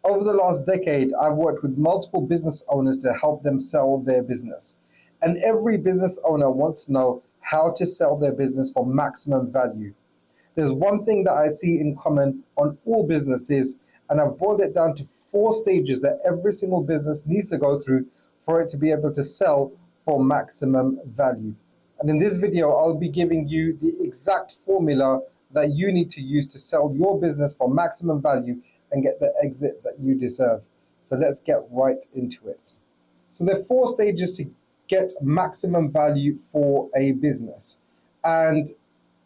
Over the last decade, I've worked with multiple business owners to help them sell their business. And every business owner wants to know how to sell their business for maximum value. There's one thing that I see in common on all businesses, and I've boiled it down to 4 stages that every single business needs to go through for it to be able to sell for maximum value. And in this video, I'll be giving you the exact formula that you need to use to sell your business for maximum value and get the exit that you deserve. So let's get right into it. So there are 4 stages to get maximum value for a business. And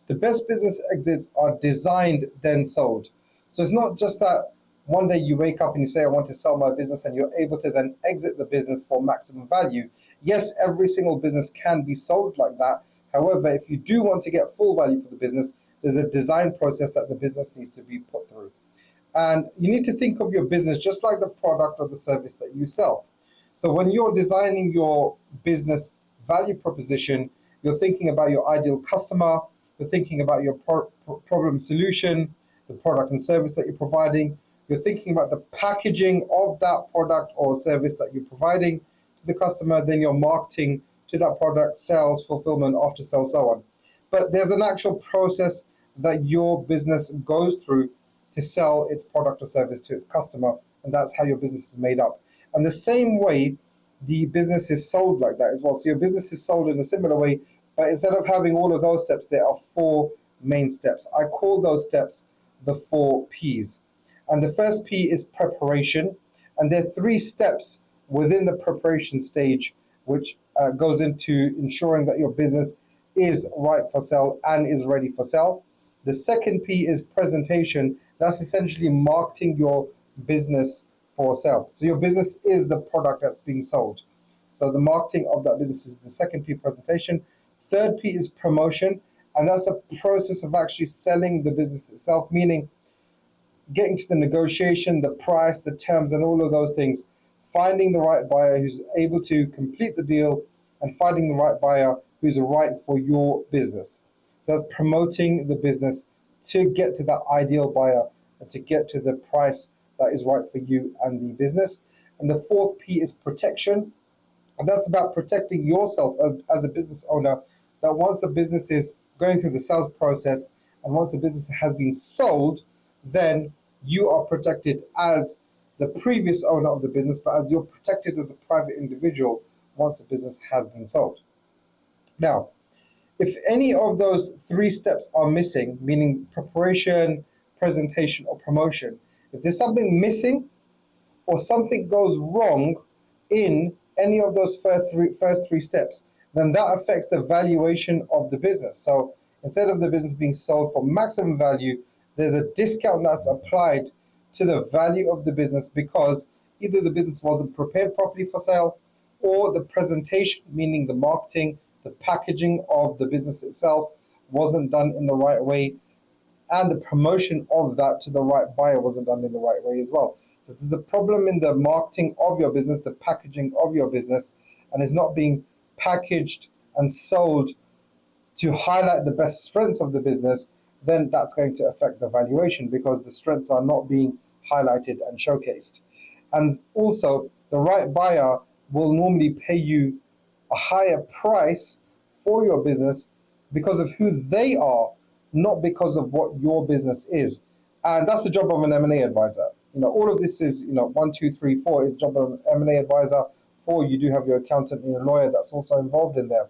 the best business exits are designed, then sold. So it's not just that one day you wake up and you say, I want to sell my business, and you're able to then exit the business for maximum value. Yes, every single business can be sold like that. However, if you do want to get full value for the business, there's a design process that the business needs to be put through. And you need to think of your business just like the product or the service that you sell. So when you're designing your business value proposition, you're thinking about your ideal customer, you're thinking about your problem solution, the product and service that you're providing. You're thinking about the packaging of that product or service that you're providing to the customer. Then you're marketing to that product, sales, fulfillment, after sales, so on. But there's an actual process that your business goes through to sell its product or service to its customer, and that's how your business is made up. And the same way, the business is sold like that as well. So your business is sold in a similar way, but instead of having all of those steps, there are 4 main steps. I call those steps the 4 Ps. And the first P is preparation. And there are 3 steps within the preparation stage, which goes into ensuring that your business is right for sale and is ready for sale. The second P is presentation. That's essentially marketing your business for sale. So your business is the product that's being sold. So the marketing of that business is the second P, presentation. Third P is promotion, and that's a process of actually selling the business itself, meaning getting to the negotiation, the price, the terms, and all of those things, finding the right buyer who's able to complete the deal, and finding the right buyer who's right for your business. So that's promoting the business to get to that ideal buyer and to get to the price that is right for you and the business. And the 4th P is protection. And that's about protecting yourself as a business owner, that once a business is going through the sales process and once the business has been sold, then you are protected as the previous owner of the business, but as you're protected as a private individual once the business has been sold. Now, if any of those 3 steps are missing, meaning preparation, presentation, or promotion, if there's something missing or something goes wrong in any of those first three steps, then that affects the valuation of the business. So instead of the business being sold for maximum value, there's a discount that's applied to the value of the business because either the business wasn't prepared properly for sale, or the presentation, meaning the marketing, the packaging of the business itself, wasn't done in the right way, and the promotion of that to the right buyer wasn't done in the right way as well. So if there's a problem in the marketing of your business, the packaging of your business, and it's not being packaged and sold to highlight the best strengths of the business, then that's going to affect the valuation because the strengths are not being highlighted and showcased. And also, the right buyer will normally pay you a higher price for your business because of who they are, not because of what your business is. And that's the job of an M&A advisor. All of this is, 1, 2, 3, 4 is the job of an M&A advisor. 4, you do have your accountant and your lawyer that's also involved in there.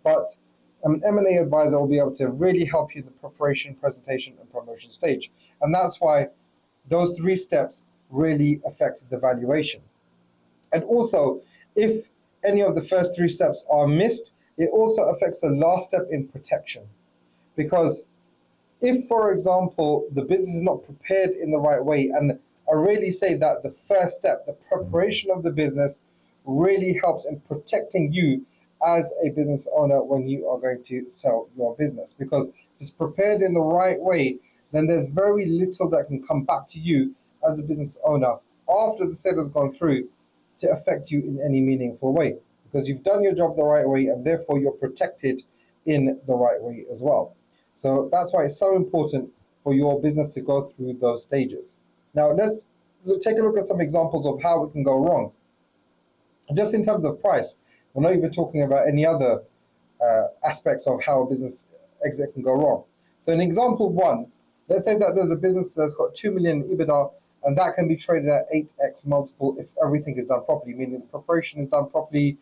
But an M&A advisor will be able to really help you in the preparation, presentation, and promotion stage. And that's why those 3 steps really affect the valuation. And also, if any of the first 3 steps are missed, it also affects the last step in protection. Because if, for example, the business is not prepared in the right way, and I really say that the first step, the preparation of the business, really helps in protecting you as a business owner when you are going to sell your business. Because if it's prepared in the right way, then there's very little that can come back to you as a business owner after the sale has gone through to affect you in any meaningful way. Because you've done your job the right way, and therefore you're protected in the right way as well. So that's why it's so important for your business to go through those stages. Now let's take a look at some examples of how it can go wrong. Just in terms of price, we're not even talking about any other aspects of how a business exit can go wrong. So in example one, let's say that there's a business that's got 2 million EBITDA, and that can be traded at 8x multiple if everything is done properly, meaning the preparation is done properly,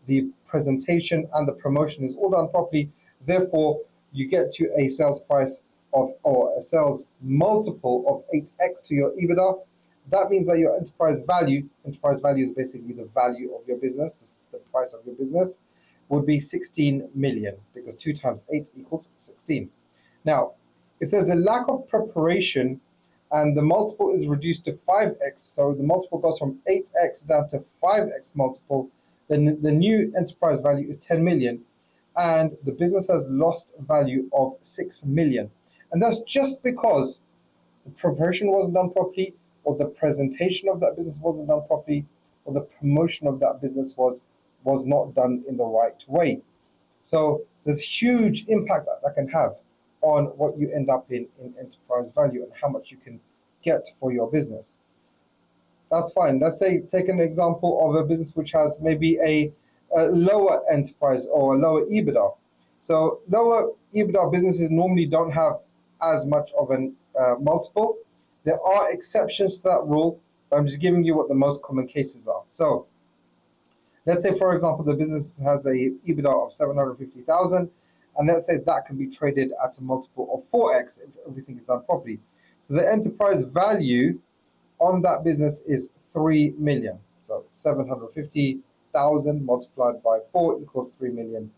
the presentation and the promotion is all done properly. Therefore, you get to a sales price of, or a sales multiple of 8x to your EBITDA. That means that your enterprise value is basically the value of your business, the price of your business, would be 16 million, because 2 times 8 equals 16. Now, if there's a lack of preparation and the multiple is reduced to 5x, so the multiple goes from 8x down to 5x multiple, then the new enterprise value is 10 million, and the business has lost value of 6 million. And that's just because the preparation wasn't done properly, or the presentation of that business wasn't done properly, or the promotion of that business was not done in the right way. So there's huge impact that can have on what you end up in enterprise value and how much you can get for your business. That's fine. Let's say take an example of a business which has maybe a lower enterprise or a lower EBITDA. So lower EBITDA businesses normally don't have as much of a multiple. There are exceptions to that rule, but I'm just giving you what the most common cases are. So let's say, for example, the business has a EBITDA of 750,000, and let's say that can be traded at a multiple of 4x if everything is done properly. So the enterprise value on that business is 3 million. So 750,000 multiplied by 4 equals 3 million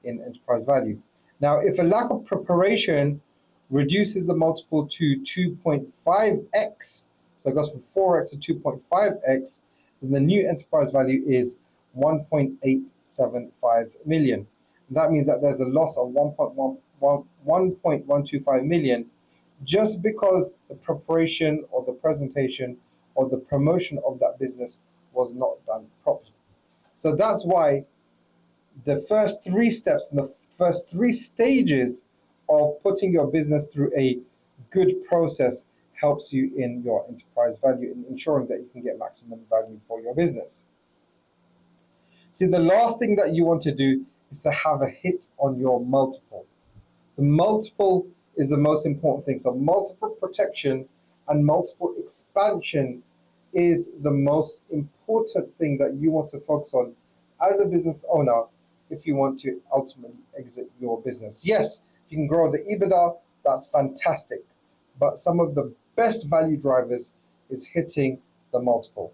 in enterprise value. Now, if a lack of preparation reduces the multiple to 2.5x, so it goes from 4x to 2.5x, then the new enterprise value is 1.875 million. And that means that there's a loss of 1.125 million just because the preparation or the presentation or the promotion of that business was not done properly. So that's why the first 3 steps and the first 3 stages of putting your business through a good process helps you in your enterprise value and ensuring that you can get maximum value for your business. See, the last thing that you want to do is to have a hit on your multiple. The multiple is the most important thing. So multiple protection and multiple expansion is the most important thing that you want to focus on as a business owner if you want to ultimately exit your business. Yes, if you can grow the EBITDA, that's fantastic. But some of the best value drivers is hitting the multiple.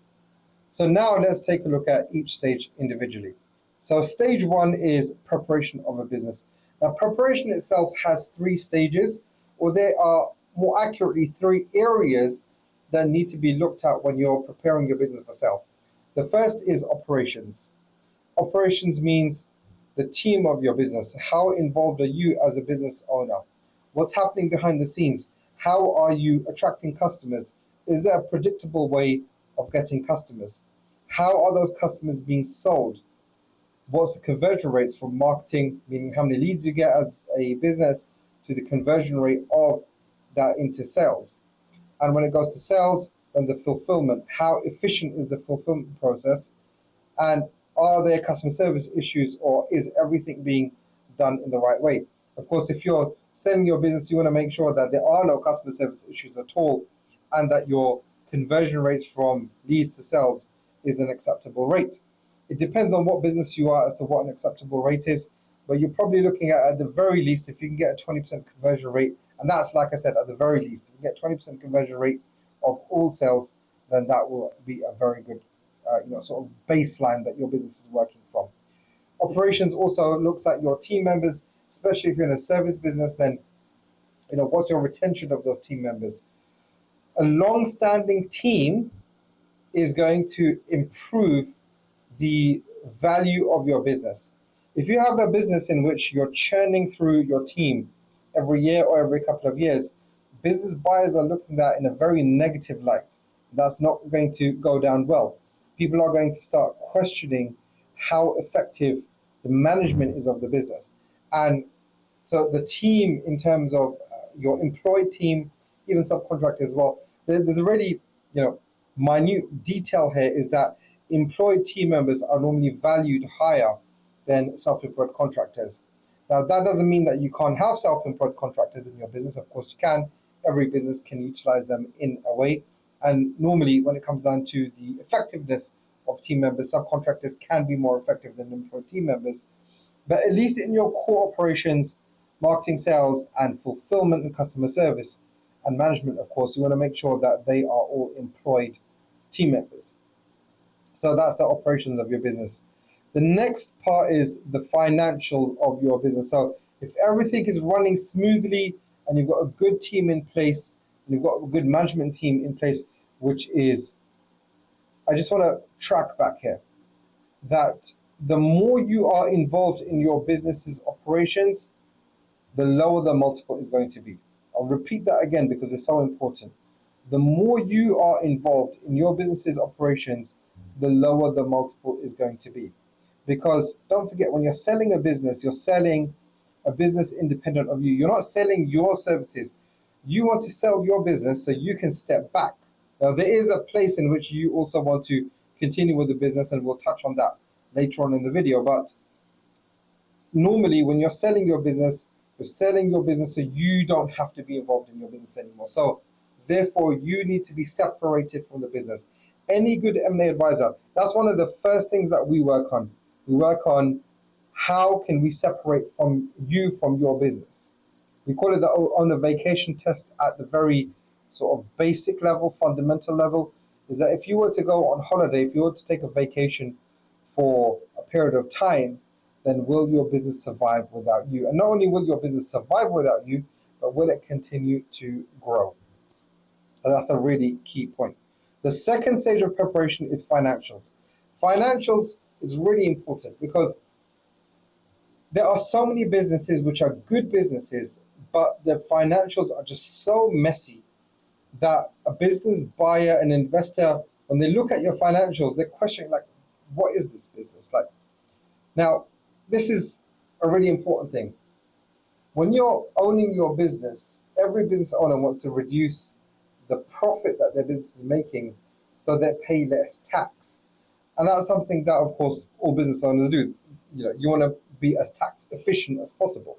So now let's take a look at each stage individually. So stage 1 is preparation of a business. Now, preparation itself has 3 stages, or there are more accurately 3 areas that need to be looked at when you're preparing your business for sale. The first is operations. Operations means the team of your business. How involved are you as a business owner? What's happening behind the scenes? How are you attracting customers? Is there a predictable way of getting customers? How are those customers being sold? What's the conversion rates from marketing, meaning how many leads you get as a business, to the conversion rate of that into sales? And when it goes to sales, then the fulfillment, how efficient is the fulfillment process? And are there customer service issues, or is everything being done in the right way? Of course, if you're selling your business, you want to make sure that there are no customer service issues at all, and that your conversion rates from leads to sales is an acceptable rate. It depends on what business you are as to what an acceptable rate is, but you're probably looking at the very least, if you can get a 20% conversion rate, and that's, like I said, at the very least, if you get 20% conversion rate of all sales, then that will be a very good sort of baseline that your business is working from. Operations also looks at your team members, especially if you're in a service business, then what's your retention of those team members? A long-standing team is going to improve the value of your business. If you have a business in which you're churning through your team every year or every couple of years, business buyers are looking at it in a very negative light. That's not going to go down well. People are going to start questioning how effective the management is of the business. And so the team, in terms of your employed team, even subcontractors as well, there's already minute detail here is that employed team members are normally valued higher than self-employed contractors. Now, that doesn't mean that you can't have self-employed contractors in your business. Of course, you can. Every business can utilize them in a way. And normally, when it comes down to the effectiveness of team members, subcontractors can be more effective than employed team members. But at least in your core operations, marketing, sales, and fulfillment and customer service and management, of course, you want to make sure that they are all employed team members. So that's the operations of your business. The next part is the financial of your business. So if everything is running smoothly and you've got a good team in place and you've got a good management team in place, which is, I just want to track back here, that the more you are involved in your business's operations, the lower the multiple is going to be. I'll repeat that again because it's so important. The more you are involved in your business's operations, the lower the multiple is going to be. Because don't forget, when you're selling a business, you're selling a business independent of you. You're not selling your services. You want to sell your business so you can step back. Now, there is a place in which you also want to continue with the business, and we'll touch on that later on in the video. But normally, when you're selling your business, you're selling your business so you don't have to be involved in your business anymore. So therefore, you need to be separated from the business. Any good M&A advisor, that's one of the first things that we work on. We work on how can we separate from you from your business. We call it the owner vacation test at the very sort of basic level, fundamental level, is that if you were to go on holiday, if you were to take a vacation for a period of time, then will your business survive without you? And not only will your business survive without you, but will it continue to grow? And that's a really key point. The second stage of preparation is financials. Financials is really important because there are so many businesses which are good businesses, but the financials are just so messy that a business buyer, an investor, when they look at your financials, they're questioning, like, what is this business? Like, now, this is a really important thing. When you're owning your business, every business owner wants to reduce the profit that their business is making so they pay less tax. And that's something that, of course, all business owners do. You want to be as tax efficient as possible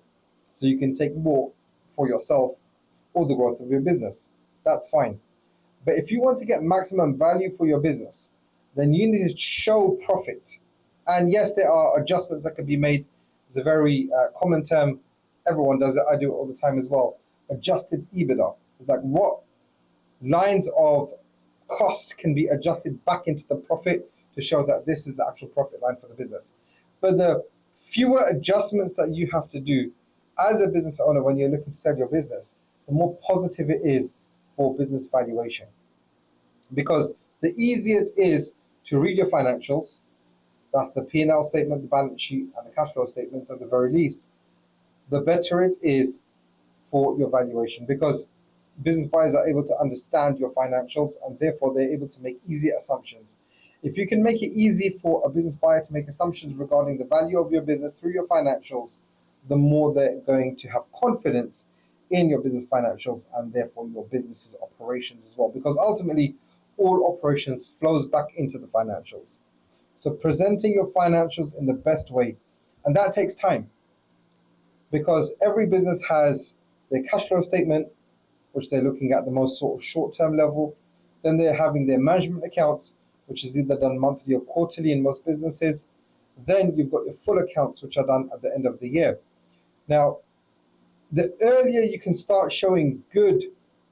so you can take more for yourself or the growth of your business. That's fine. But if you want to get maximum value for your business, then you need to show profit. And yes, there are adjustments that can be made. It's a very common term. Everyone does it. I do it all the time as well. Adjusted EBITDA. It's like what lines of cost can be adjusted back into the profit to show that this is the actual profit line for the business. But the fewer adjustments that you have to do as a business owner when you're looking to sell your business, the more positive it is for business valuation. Because the easier it is to read your financials, that's the P&L statement, the balance sheet, and the cash flow statements at the very least, the better it is for your valuation, because business buyers are able to understand your financials and therefore they're able to make easy assumptions. If you can make it easy for a business buyer to make assumptions regarding the value of your business through your financials, the more they're going to have confidence in your business financials and therefore your business's operations as well, because ultimately all operations flows back into the financials. So presenting your financials in the best way, and that takes time because every business has their cash flow statement, which they're looking at the most sort of short-term level. Then they're having their management accounts, which is either done monthly or quarterly in most businesses. Then you've got your full accounts, which are done at the end of the year. Now, the earlier you can start showing good,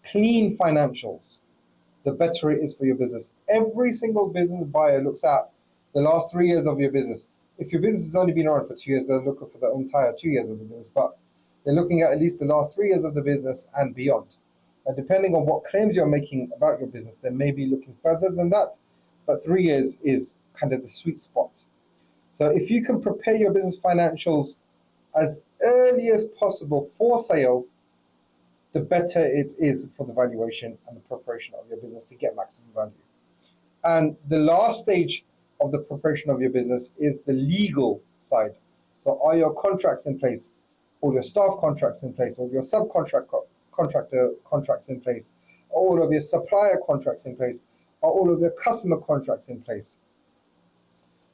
clean financials, the better it is for your business. Every single business buyer looks at the last 3 years of your business. If your business has only been around for 2 years, they're looking for the entire 2 years of the business, but they're looking at least the last 3 years of the business and beyond. And depending on what claims you're making about your business, they may be looking further than that, but 3 years is kind of the sweet spot. So if you can prepare your business financials as early as possible for sale, the better it is for the valuation and the preparation of your business to get maximum value. And the last stage of the preparation of your business is the legal side. So are your contracts in place? All your staff contracts in place? All your subcontractor contracts in place? All of your supplier contracts in place? Are all of your customer contracts in place?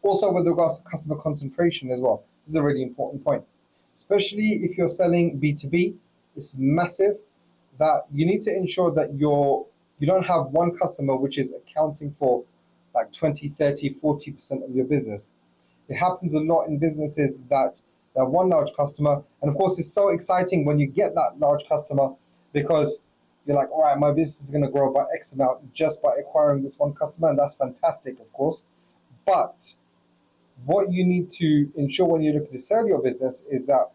Also, with regards to customer concentration as well, this is a really important point, especially if you're selling B2B. This is massive, that you need to ensure that you don't have one customer which is accounting for like 20, 30, 40% of your business. It happens a lot in businesses that one large customer, and of course, it's so exciting when you get that large customer because you're like, all right, my business is going to grow by X amount just by acquiring this one customer, and that's fantastic, of course. But what you need to ensure when you're looking to sell your business is that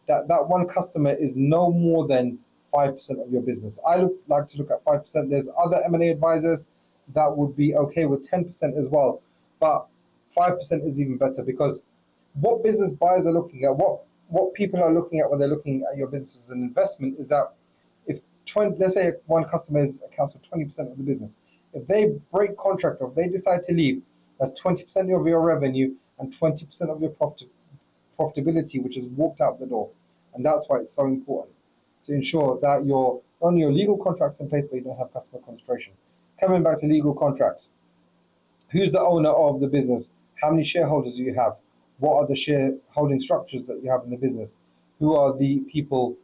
that one customer is no more than 5% of your business. Like to look at 5%. There's other M&A advisors that would be okay with 10% as well, but 5% is even better, because what business buyers are looking at, what people are looking at when they're looking at your business as an investment, is that if 20, let's say one customer accounts for 20% of the business, if they break contract or if they decide to leave, that's 20% of your revenue and 20% of your profitability, which is walked out the door. And that's why it's so important to ensure that your only your legal contracts in place, but you don't have customer concentration. Coming back to legal contracts, who's the owner of the business? How many shareholders do you have? What are the shareholding structures that you have in the business? Who are the people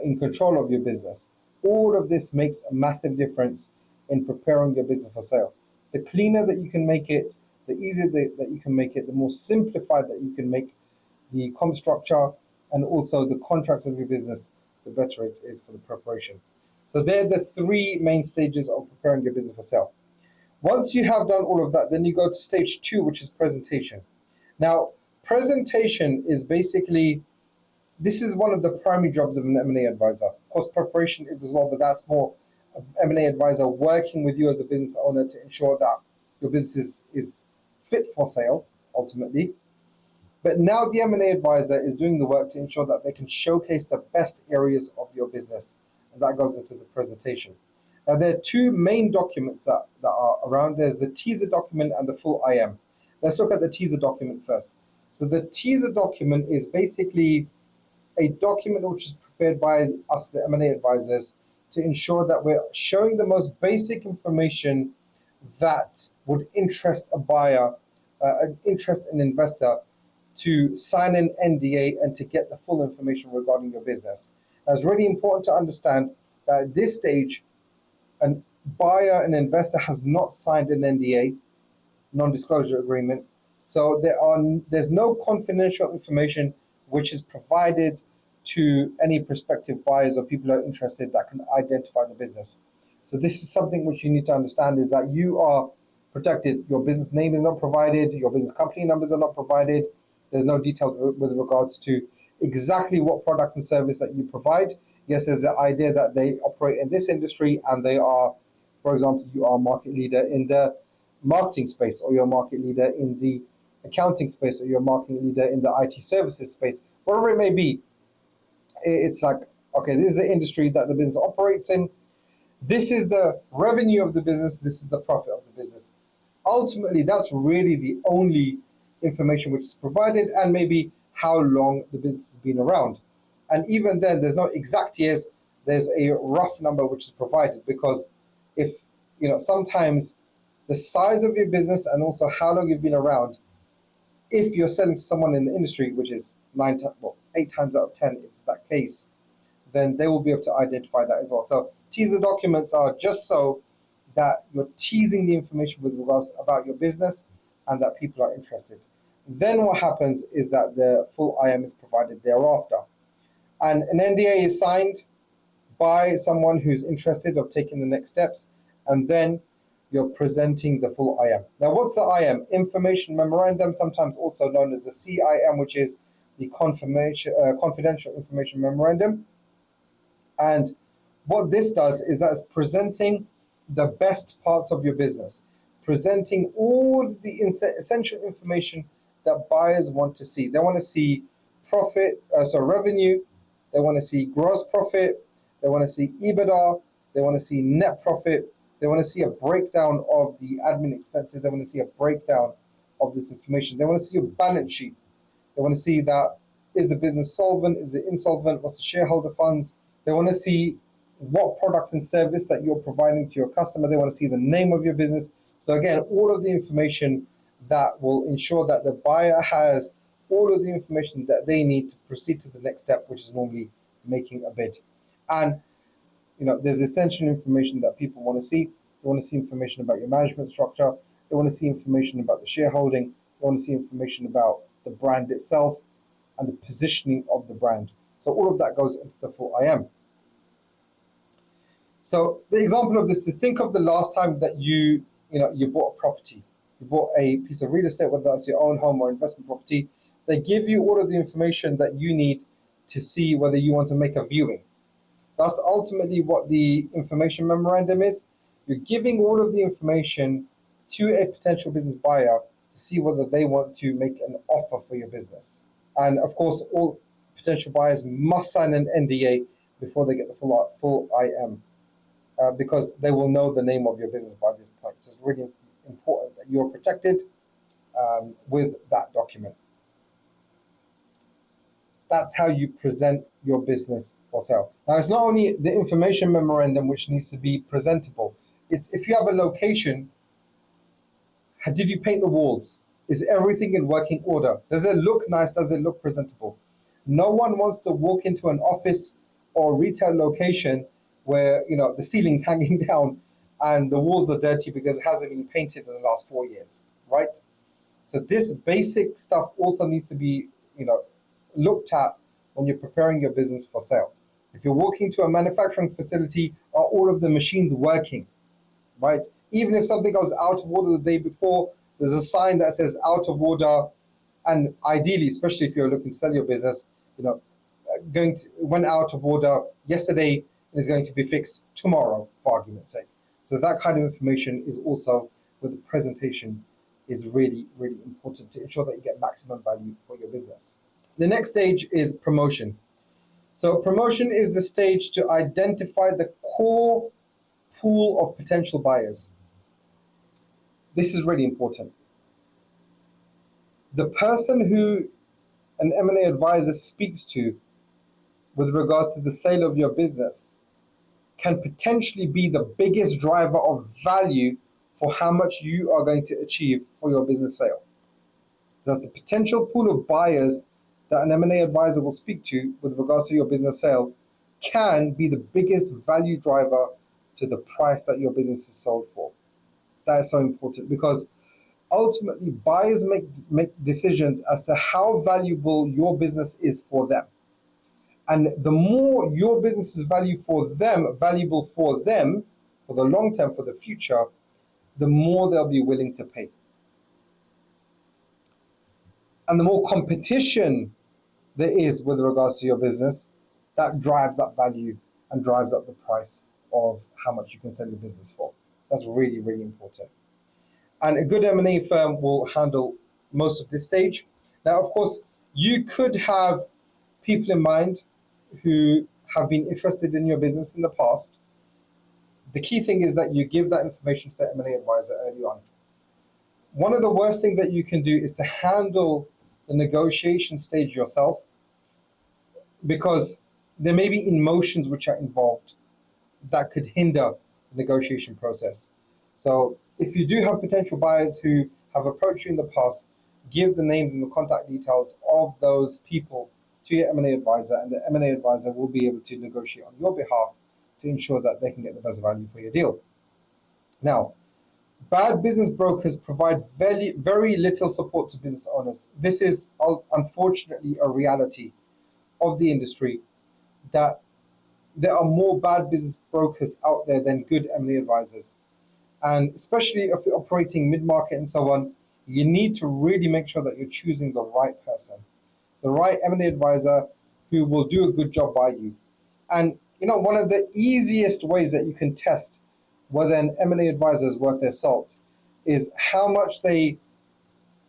in control of your business? All of this makes a massive difference in preparing your business for sale. The cleaner that you can make it, the easier that you can make it, the more simplified that you can make the comp structure and also the contracts of your business, the better it is for the preparation. So they're the three main stages of preparing your business for sale. Once you have done all of that, then you go to stage two, which is presentation. Now, presentation is basically, this is one of the primary jobs of an M&A advisor. Of course, preparation is as well, but that's more M&A advisor working with you as a business owner to ensure that your business is fit for sale, ultimately. But now the M&A advisor is doing the work to ensure that they can showcase the best areas of your business, and that goes into the presentation. Now, there are two main documents that are around. There's the teaser document and the full IM. Let's look at the teaser document first. So the teaser document is basically a document which is prepared by us, the M&A advisors, to ensure that we're showing the most basic information that would interest a buyer, interest an investor to sign an NDA and to get the full information regarding your business. Now, it's really important to understand that at this stage, a buyer, an investor has not signed an NDA, non-disclosure agreement. So there's no confidential information which is provided to any prospective buyers or people who are interested that can identify the business. So this is something which you need to understand, is that you are protected. Your business name is not provided, your business company numbers are not provided. There's no detail with regards to exactly what product and service that you provide. Yes, there's the idea that they operate in this industry and they are, for example, you are a market leader in the marketing space, or you're a market leader in the accounting space, or you're a market leader in the IT services space, whatever it may be. It's like, okay, this is the industry that the business operates in. This is the revenue of the business. This is the profit of the business. Ultimately, that's really the only information which is provided, and maybe how long the business has been around. And even then, there's no exact years. There's a rough number which is provided, because if, sometimes the size of your business and also how long you've been around, if you're selling to someone in the industry, which is 8 times out of 10, it's that case, then they will be able to identify that as well. So teaser documents are just so that you're teasing the information with regards about your business and that people are interested. Then what happens is that the full IM is provided thereafter. And an NDA is signed by someone who's interested of taking the next steps, and then you're presenting the full IM. Now, what's the IM? Information memorandum, sometimes also known as the CIM, which is the confidential information memorandum. And what this does is that it's presenting the best parts of your business, presenting all the essential information that buyers want to see. They want to see revenue, they want to see gross profit, they want to see EBITDA, they want to see net profit, they want to see a breakdown of the admin expenses, they want to see a breakdown of this information, they want to see a balance sheet, they want to see that, is the business solvent, is it insolvent, what's the shareholder funds, they want to see what product and service that you're providing to your customer. They want to see the name of your business. So again, all of the information that will ensure that the buyer has all of the information that they need to proceed to the next step, which is normally making a bid. And there's essential information that people want to see. They want to see information about your management structure. They want to see information about the shareholding. They want to see information about the brand itself and the positioning of the brand. So all of that goes into the full IM. So the example of this is, think of the last time that you bought a property. You bought a piece of real estate, whether that's your own home or investment property. They give you all of the information that you need to see whether you want to make a viewing. That's ultimately what the information memorandum is. You're giving all of the information to a potential business buyer to see whether they want to make an offer for your business. And of course, all potential buyers must sign an NDA before they get the full IM, because they will know the name of your business by this point. So it's really important that you're protected with that document. That's how you present your business for sale. Now, it's not only the information memorandum which needs to be presentable. It's if you have a location, did you paint the walls? Is everything in working order? Does it look nice? Does it look presentable? No one wants to walk into an office or retail location where the ceiling's hanging down and the walls are dirty because it hasn't been painted in the last 4 years, right? So this basic stuff also needs to be looked at when you're preparing your business for sale. If you're walking to a manufacturing facility, are all of the machines working, right? Even if something goes out of order the day before, there's a sign that says out of order. And ideally, especially if you're looking to sell your business, went out of order yesterday and is going to be fixed tomorrow, for argument's sake. So that kind of information is also, with the presentation, is really, really important to ensure that you get maximum value for your business. The next stage is promotion. So promotion is the stage to identify the core pool of potential buyers. This is really important. The person who an M&A advisor speaks to with regards to the sale of your business can potentially be the biggest driver of value for how much you are going to achieve for your business sale. That's the potential pool of buyers that an M&A advisor will speak to with regards to your business sale can be the biggest value driver to the price that your business is sold for. That is so important because ultimately buyers make decisions as to how valuable your business is for them. And the more your business is valuable for them, for the long term, for the future, the more they'll be willing to pay. And the more competition there is with regards to your business, that drives up value and drives up the price of how much you can sell your business for. That's really, really important. And a good M&A firm will handle most of this stage. Now, of course, you could have people in mind who have been interested in your business in the past. The key thing is that you give that information to the M&A advisor early on. One of the worst things that you can do is to handle the negotiation stage yourself, because there may be emotions which are involved that could hinder the negotiation process. So if you do have potential buyers who have approached you in the past, give the names and the contact details of those people to your M&A advisor, and the M&A advisor will be able to negotiate on your behalf to ensure that they can get the best value for your deal. Now, bad business brokers provide very, very little support to business owners. This is unfortunately a reality of the industry, that there are more bad business brokers out there than good M&A advisors. And especially if you're operating mid-market and so on, you need to really make sure that you're choosing the right person, the right M&A advisor who will do a good job by you. And one of the easiest ways that you can test whether an M&A advisor is worth their salt is how much they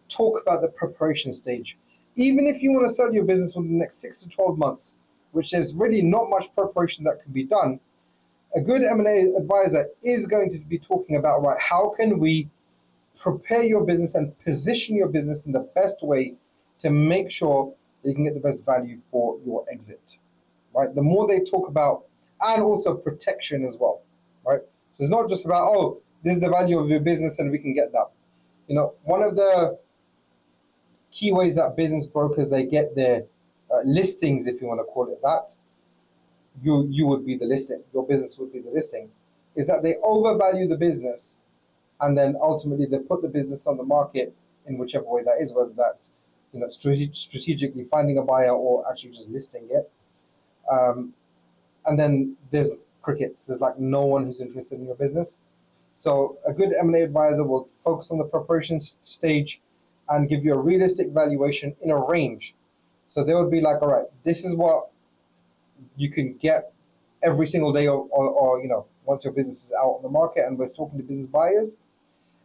talk about the preparation stage. Even if you want to sell your business within the next 6 to 12 months, which is really not much preparation that can be done, a good M&A advisor is going to be talking about, right, how can we prepare your business and position your business in the best way to make sure that you can get the best value for your exit, right? The more they talk about and also protection as well, right? So it's not just about, oh, this is the value of your business and we can get that. One of the key ways that business brokers, they get their listings, if you want to call it that, you would be the listing, your business would be the listing, is that they overvalue the business, and then ultimately they put the business on the market in whichever way that is, whether that's strategically finding a buyer or actually just listing it. And then there's crickets. There's like no one who's interested in your business. So a good M&A advisor will focus on the preparation stage and give you a realistic valuation in a range. So they would be like, all right, this is what you can get every single day, or once your business is out on the market and we're talking to business buyers.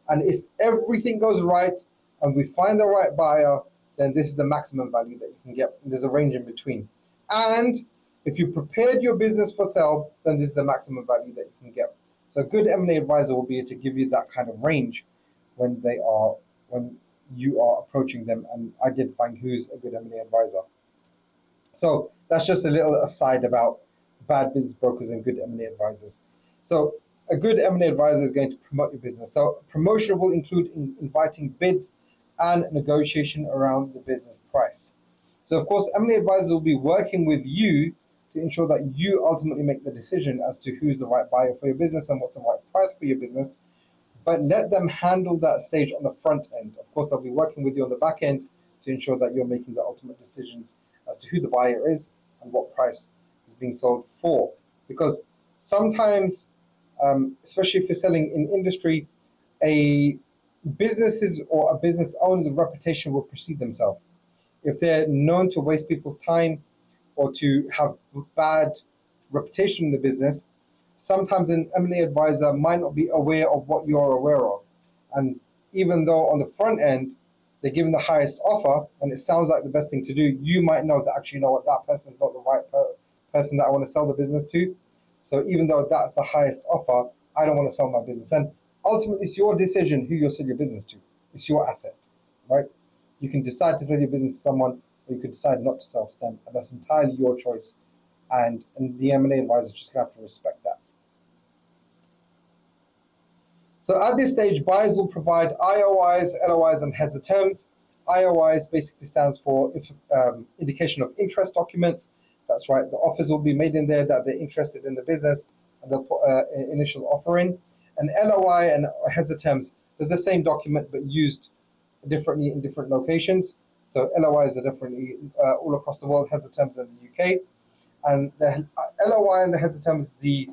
And if everything goes right and we find the right buyer, then this is the maximum value that you can get. There's a range in between. And if you prepared your business for sale, then this is the maximum value that you can get. So a good M&A advisor will be able to give you that kind of range when you are approaching them and identifying who's a good M&A advisor. So that's just a little aside about bad business brokers and good M&A advisors. So a good M&A advisor is going to promote your business. So promotion will include inviting bids and negotiation around the business price. So of course, M&A advisors will be working with you to ensure that you ultimately make the decision as to who's the right buyer for your business and what's the right price for your business. But let them handle that stage on the front end. Of course, they'll be working with you on the back end to ensure that you're making the ultimate decisions as to who the buyer is and what price is being sold for. Because sometimes, especially if you're selling in industry, a business's or a business owner's reputation will precede themselves. If they're known to waste people's time or to have bad reputation in the business, sometimes an M&A advisor might not be aware of what you're aware of. And even though on the front end, they're giving the highest offer and it sounds like the best thing to do, you might know that actually, that person's not the right person that I want to sell the business to. So even though that's the highest offer, I don't want to sell my business. And ultimately, it's your decision who you'll sell your business to. It's your asset, right? You can decide to sell your business to someone, or you could decide not to sell to them. And that's entirely your choice. And the M&A advisor is just going to have to respect that. So at this stage, buyers will provide IOIs, LOIs, and heads of terms. IOIs basically stands for indication of interest documents. That's right, the offers will be made in there that they're interested in the business, and they'll put an initial offer in. And LOI and heads of terms, they're the same document but used differently in different locations. So LOIs are differently all across the world, heads of terms in the UK. And the LOI and the heads of terms is the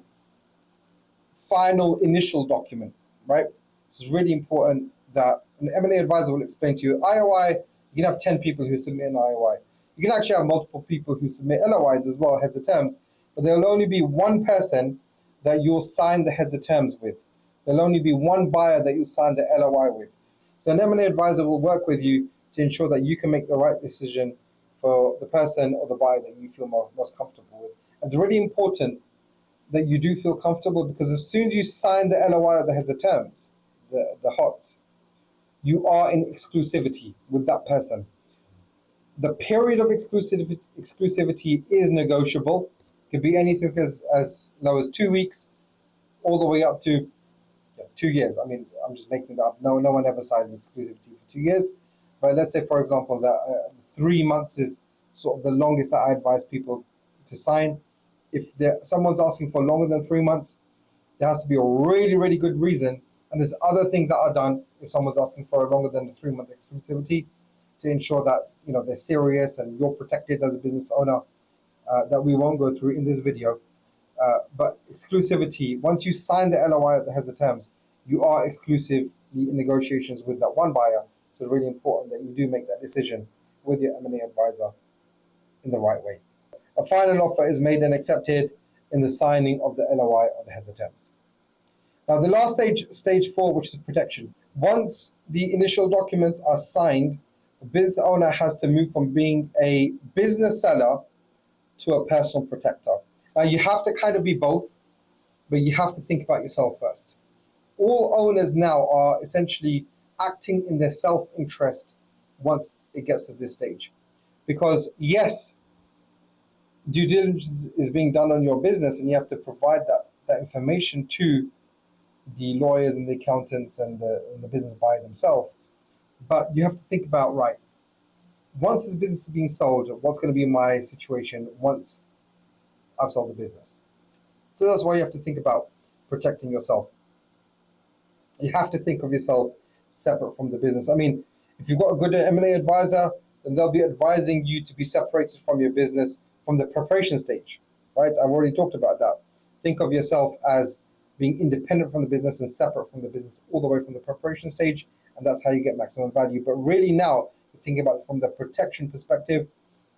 final initial document, right? This is really important that an M&A advisor will explain to you. IOI, you can have 10 people who submit an IOI. You can actually have multiple people who submit LOIs as well, heads of terms, but there'll only be one person that you'll sign the heads of terms with. There'll only be one buyer that you'll sign the LOI with. So an M&A advisor will work with you to ensure that you can make the right decision for the person or the buyer that you feel most comfortable with. And it's really important that you do feel comfortable, because as soon as you sign the LOI or the heads of terms, the HOTS, you are in exclusivity with that person. The period of exclusivity is negotiable. It could be anything as low as 2 weeks all the way up to 2 years. I mean, I'm just making that up. No one ever signs exclusivity for 2 years. But let's say, for example, that 3 months is sort of the longest that I advise people to sign. If someone's asking for longer than 3 months, there has to be a really, really good reason. And there's other things that are done if someone's asking for longer than the 3-month exclusivity, to ensure that they're serious and you're protected as a business owner, that we won't go through in this video. But exclusivity, once you sign the LOI that has the terms, you are exclusively in negotiations with that one buyer. So it's really important that you do make that decision with your M&A advisor in the right way. A final offer is made and accepted in the signing of the LOI or the heads of terms. Now the last stage 4, which is protection. Once the initial documents are signed, the business owner has to move from being a business seller to a personal protector. Now you have to kind of be both, but you have to think about yourself first. All owners now are essentially acting in their self-interest once it gets to this stage. Because yes, due diligence is being done on your business, and you have to provide that information to the lawyers and the accountants and the business buyer themselves. But you have to think about, right, once this business is being sold, what's going to be my situation once I've sold the business? So that's why you have to think about protecting yourself. You have to think of yourself separate from the business. I mean, if you've got a good M&A advisor, then they'll be advising you to be separated from your business from the preparation stage, right? I've already talked about that. Think of yourself as being independent from the business and separate from the business all the way from the preparation stage, and that's how you get maximum value. But really now, thinking about it from the protection perspective,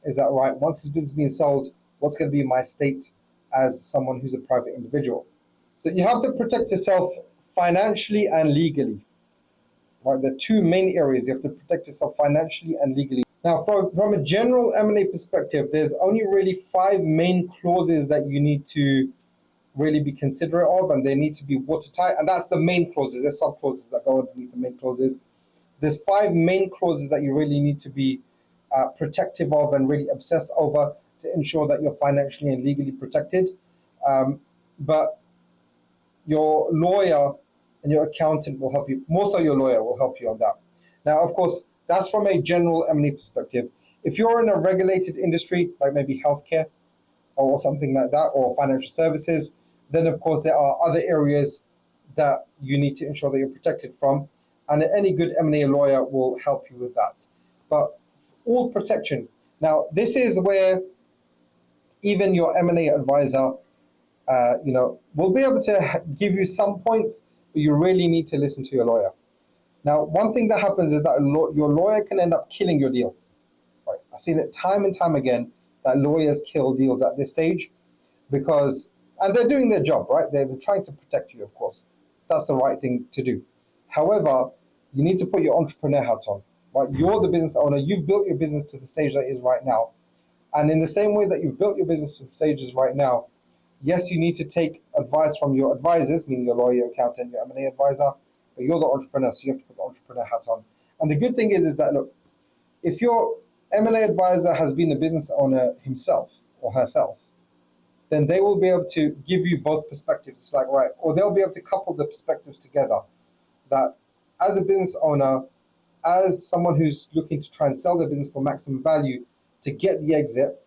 is that right? Once this business is being sold, what's going to be my state as someone who's a private individual? So you have to protect yourself financially and legally. Right, the two main areas you have to protect yourself financially and legally. Now, from a general M&A perspective, there's only really five main clauses that you need to really be considerate of, and they need to be watertight. And that's the main clauses. There's sub clauses that go underneath the main clauses. There's five main clauses that you really need to be protective of and really obsess over to ensure that you're financially and legally protected. But your lawyer and your accountant will help you. More so, your lawyer will help you on that. Now, of course, that's from a general M&A perspective. If you're in a regulated industry, like maybe healthcare or something like that, or financial services, then of course there are other areas that you need to ensure that you're protected from, and any good M&A lawyer will help you with that. But all protection. Now, this is where even your M&A advisor will be able to give you some points, but you really need to listen to your lawyer. Now, one thing that happens is that your lawyer can end up killing your deal. Right? I've seen it time and time again that lawyers kill deals at this stage and they're doing their job, right? They're trying to protect you, of course. That's the right thing to do. However, you need to put your entrepreneur hat on, right? You're the business owner. You've built your business to the stage that it is right now. And in the same way that you've built your business to the stages right now, yes, you need to take advice from your advisors, meaning your lawyer, your accountant, your M&A advisor, but you're the entrepreneur, so you have to put the entrepreneur hat on. And the good thing is that, look, if your M&A advisor has been a business owner himself or herself, then they will be able to give you both perspectives. It's like, right, or they'll be able to couple the perspectives together that as a business owner, as someone who's looking to try and sell their business for maximum value to get the exit,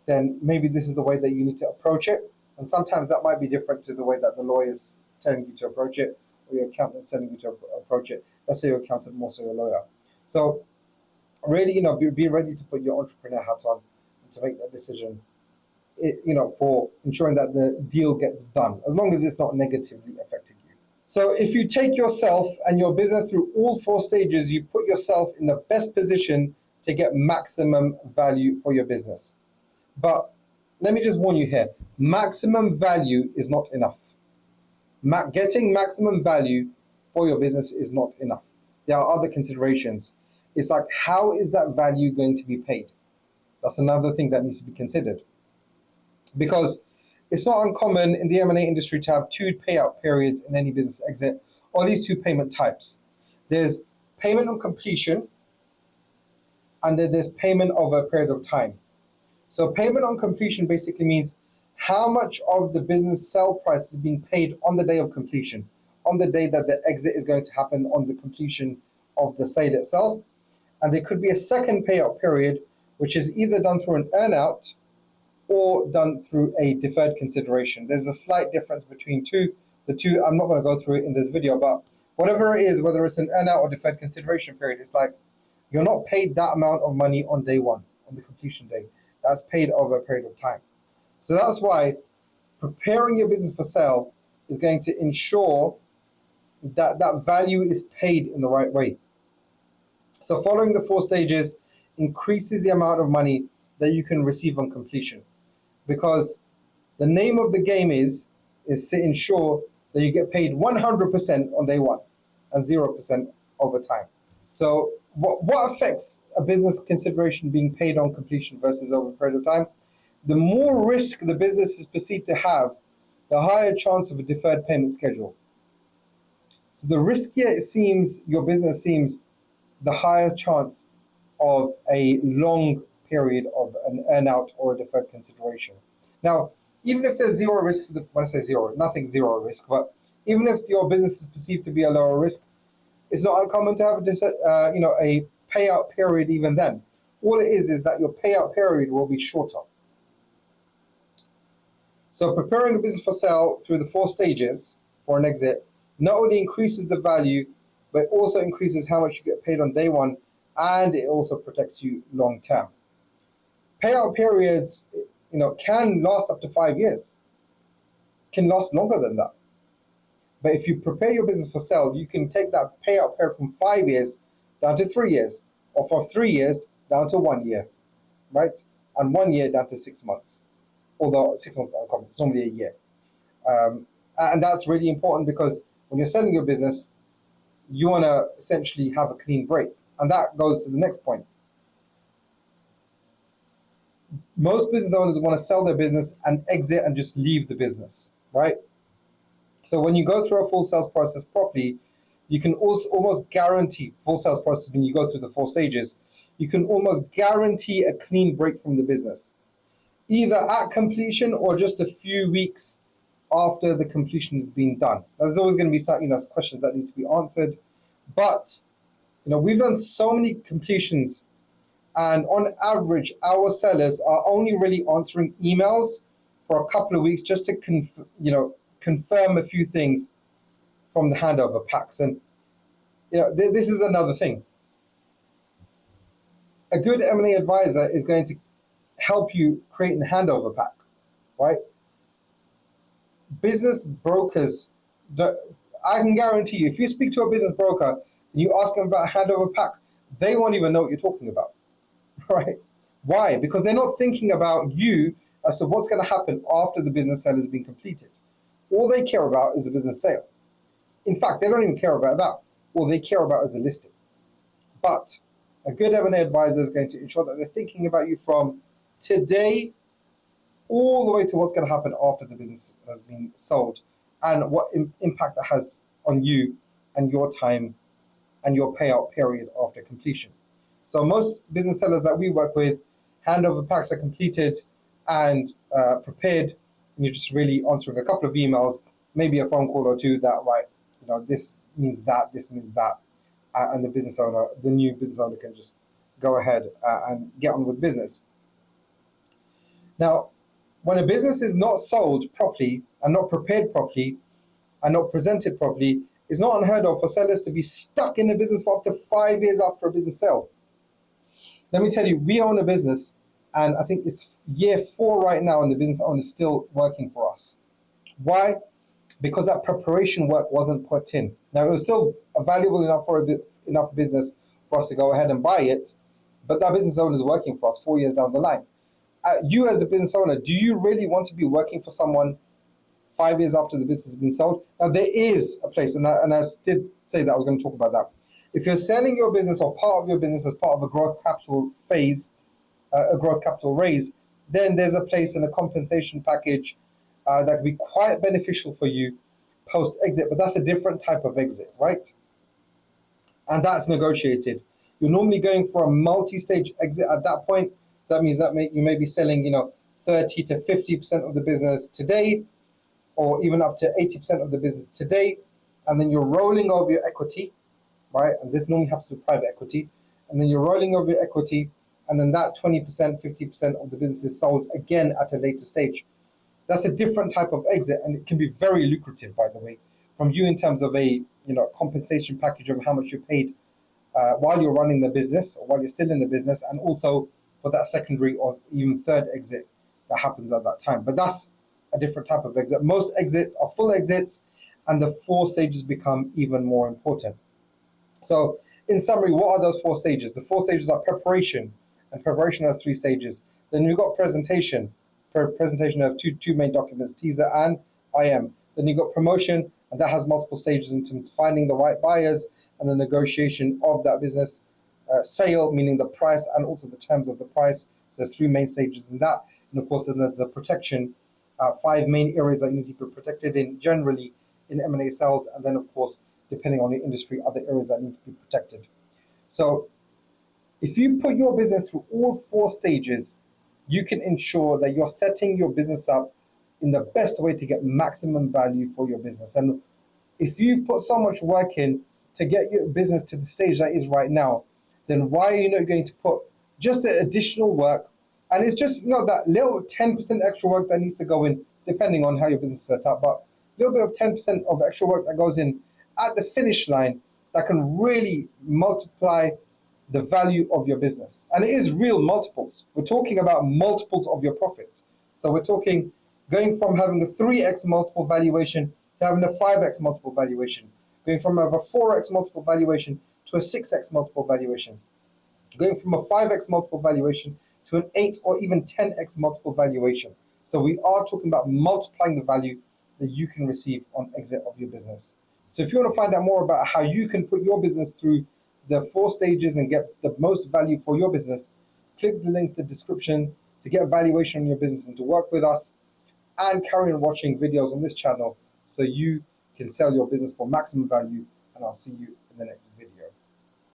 then maybe this is the way that you need to approach it. And sometimes that might be different to the way that the lawyer's telling you to approach it, or your accountant's telling you to approach it. Let's say your accountant, more so your lawyer. So really, be ready to put your entrepreneur hat on and to make that decision, for ensuring that the deal gets done, as long as it's not negatively affecting you. So if you take yourself and your business through all four stages, you put yourself in the best position to get maximum value for your business. But let me just warn you here, maximum value is not enough. Getting maximum value for your business is not enough. There are other considerations. It's like, how is that value going to be paid? That's another thing that needs to be considered. Because it's not uncommon in the M&A industry to have two payout periods in any business exit, or at least two payment types. There's payment on completion, and then there's payment over a period of time. So payment on completion basically means how much of the business sell price is being paid on the day of completion, on the day that the exit is going to happen on the completion of the sale itself. And there could be a second payout period, which is either done through an earnout or done through a deferred consideration. There's a slight difference between the two. I'm not going to go through it in this video, but whatever it is, whether it's an earnout or deferred consideration period, it's like you're not paid that amount of money on day one, on the completion day. That's paid over a period of time. So that's why preparing your business for sale is going to ensure that that value is paid in the right way. So following the four stages increases the amount of money that you can receive on completion, because the name of the game is to ensure that you get paid 100% on day one and 0% over time. So what affects a business consideration being paid on completion versus over a period of time? The more risk the business is perceived to have, the higher chance of a deferred payment schedule. So the riskier your business seems, the higher chance of a long period of an earnout or a deferred consideration. Now, even if there's zero risk, when I say zero, nothing's zero risk, but even if your business is perceived to be a lower risk, it's not uncommon to have a payout period even then. All it is that your payout period will be shorter. So preparing a business for sale through the 4 stages for an exit not only increases the value, but it also increases how much you get paid on day one, and it also protects you long term. Payout periods, can last up to 5 years, can last longer than that. But if you prepare your business for sale, you can take that payout period from 5 years down to 3 years, or from 3 years down to 1 year, right? And 1 year down to 6 months. Although 6 months are uncommon, it's normally a year. And that's really important because when you're selling your business, you want to essentially have a clean break. And that goes to the next point. Most business owners want to sell their business and exit and just leave the business, right? So when you go through a full sales process properly, you can also almost guarantee full sales process when you go through the 4 stages, you can almost guarantee a clean break from the business, either at completion or just a few weeks after the completion has been done. Now, there's always going to be some, questions that need to be answered, but we've done so many completions, and on average, our sellers are only really answering emails for a couple of weeks just to confirm a few things from the handover packs. And this is another thing. A good M&A advisor is going to help you create a handover pack, right? Business brokers, I can guarantee you, if you speak to a business broker and you ask them about a handover pack, they won't even know what you're talking about, right? Why? Because they're not thinking about you as to what's going to happen after the business sale has been completed. All they care about is a business sale. In fact, they don't even care about that. All they care about is a listing. But a good M&A advisor is going to ensure that they're thinking about you from today all the way to what's going to happen after the business has been sold, and what impact that has on you and your time and your payout period after completion. So most business sellers that we work with, handover packs are completed and prepared, and you're just really answering a couple of emails, maybe a phone call or two that, right, this means that, this means that, and the new business owner can just go ahead and get on with business. Now, when a business is not sold properly and not prepared properly and not presented properly, it's not unheard of for sellers to be stuck in a business for up to 5 years after a business sale. Let me tell you, we own a business, and I think it's year 4 right now, and the business owner is still working for us. Why? Because that preparation work wasn't put in. Now, it was still valuable enough for enough business for us to go ahead and buy it, but that business owner is working for us 4 years down the line. You as a business owner, do you really want to be working for someone 5 years after the business has been sold? Now, there is a place, and I did say that I was going to talk about that. If you're selling your business or part of your business as part of a growth capital phase, a growth capital raise, then there's a place in a compensation package that can be quite beneficial for you post-exit, but that's a different type of exit, right? And that's negotiated. You're normally going for a multi-stage exit at that point. That means that you may be selling, 30 to 50% of the business today, or even up to 80% of the business today, and then you're rolling over your equity, right? And this normally happens with private equity. And then you're rolling over your equity, and then that 20%, 50% of the business is sold again at a later stage. That's a different type of exit, and it can be very lucrative, by the way, from you in terms of a compensation package of how much you're paid while you're running the business or while you're still in the business, and also for that secondary or even third exit that happens at that time. But that's a different type of exit. Most exits are full exits, and the 4 stages become even more important. So in summary, what are those 4 stages? The 4 stages are preparation, and preparation has 3 stages. Then you've got presentation. Presentation of two main documents, teaser and IM. Then you've got promotion, and that has multiple stages in terms of finding the right buyers and the negotiation of that business. Sale, meaning the price and also the terms of the price. So there's 3 main stages in that. And of course, then there's the protection, 5 main areas that you need to be protected in generally in M&A sales. And then of course, depending on the industry, other areas that need to be protected. So If you put your business through all four stages, you can ensure that you're setting your business up in the best way to get maximum value for your business. And if you've put so much work in to get your business to the stage that is right now, then why are you not going to put just the additional work? And it's just, that little 10% extra work that needs to go in, depending on how your business is set up, but a little bit of 10% of extra work that goes in at the finish line that can really multiply the value of your business. And it is real multiples. We're talking about multiples of your profit. So we're talking going from having a 3x multiple valuation to having a 5x multiple valuation, going from a 4x multiple valuation to a 6x multiple valuation, going from a 5x multiple valuation to an 8 or even 10x multiple valuation. So we are talking about multiplying the value that you can receive on exit of your business. So if you want to find out more about how you can put your business through the four stages and get the most value for your business, click the link in the description to get a valuation on your business and to work with us, and carry on watching videos on this channel so you can sell your business for maximum value. And I'll see you in the next video.